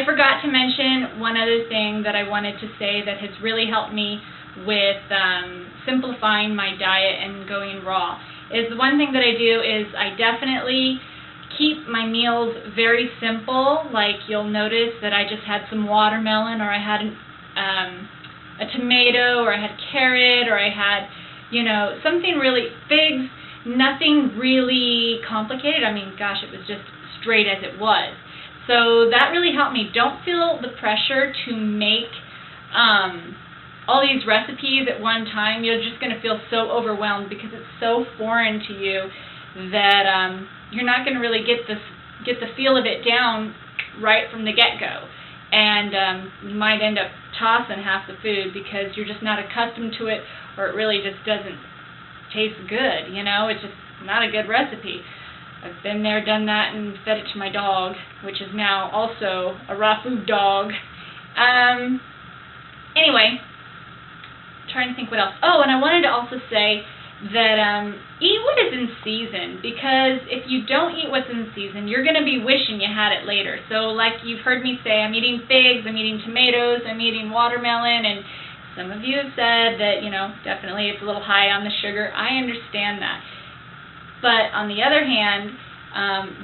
I forgot to mention one other thing that I wanted to say that has really helped me with simplifying my diet and going raw. Is the one thing that I do is I definitely keep my meals very simple. Like, you'll notice that I just had some watermelon, or I had a tomato, or I had carrot, or I had, something really, figs, nothing really complicated. I mean, gosh, it was just straight as it was. So that really helped me. Don't feel the pressure to make all these recipes at one time. You're just going to feel so overwhelmed because it's so foreign to you that you're not going to really get the feel of it down right from the get-go. And you might end up tossing half the food because you're just not accustomed to it, or it really just doesn't taste good. It's just not a good recipe. I've been there, done that, and fed it to my dog, which is now also a raw food dog. Anyway, trying to think what else. Oh, and I wanted to also say that eat what is in season, because if you don't eat what's in season, you're going to be wishing you had it later. So like you've heard me say, I'm eating figs, I'm eating tomatoes, I'm eating watermelon, and some of you have said that, definitely it's a little high on the sugar. I understand that. But on the other hand,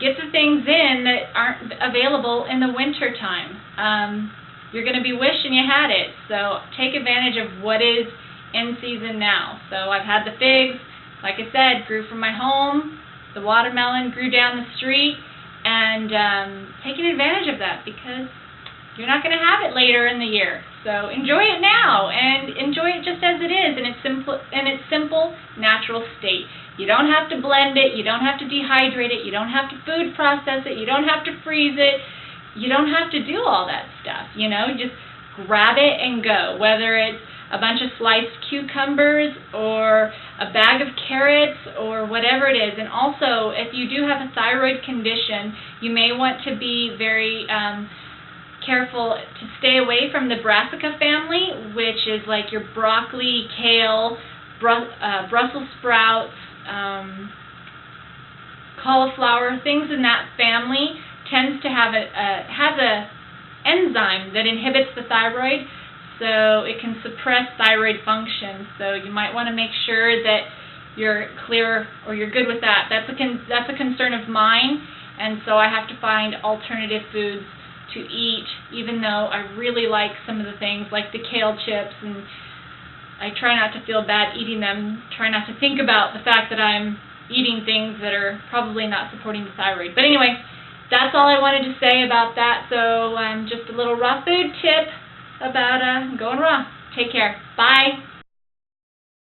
get the things in that aren't available in the winter time. You're going to be wishing you had it. So take advantage of what is in season now. So I've had the figs, like I said, grew from my home. The watermelon grew down the street, and taking advantage of that, because you're not going to have it later in the year. So enjoy it now, and enjoy it just as it is in its simple, natural state. You don't have to blend it, you don't have to dehydrate it, you don't have to food process it, you don't have to freeze it, you don't have to do all that stuff, just grab it and go, whether it's a bunch of sliced cucumbers or a bag of carrots or whatever it is. And also, if you do have a thyroid condition, you may want to be very careful to stay away from the brassica family, which is like your broccoli, kale, Brussels sprouts, cauliflower, things in that family. Tends to have has a enzyme that inhibits the thyroid, so it can suppress thyroid function. So you might want to make sure that you're clear, or you're good with that. That's a concern of mine, and so I have to find alternative foods to eat, even though I really like some of the things like the kale chips, and I try not to feel bad eating them, try not to think about the fact that I'm eating things that are probably not supporting the thyroid. But anyway, that's all I wanted to say about that. So just a little raw food tip about going raw. Take care. Bye.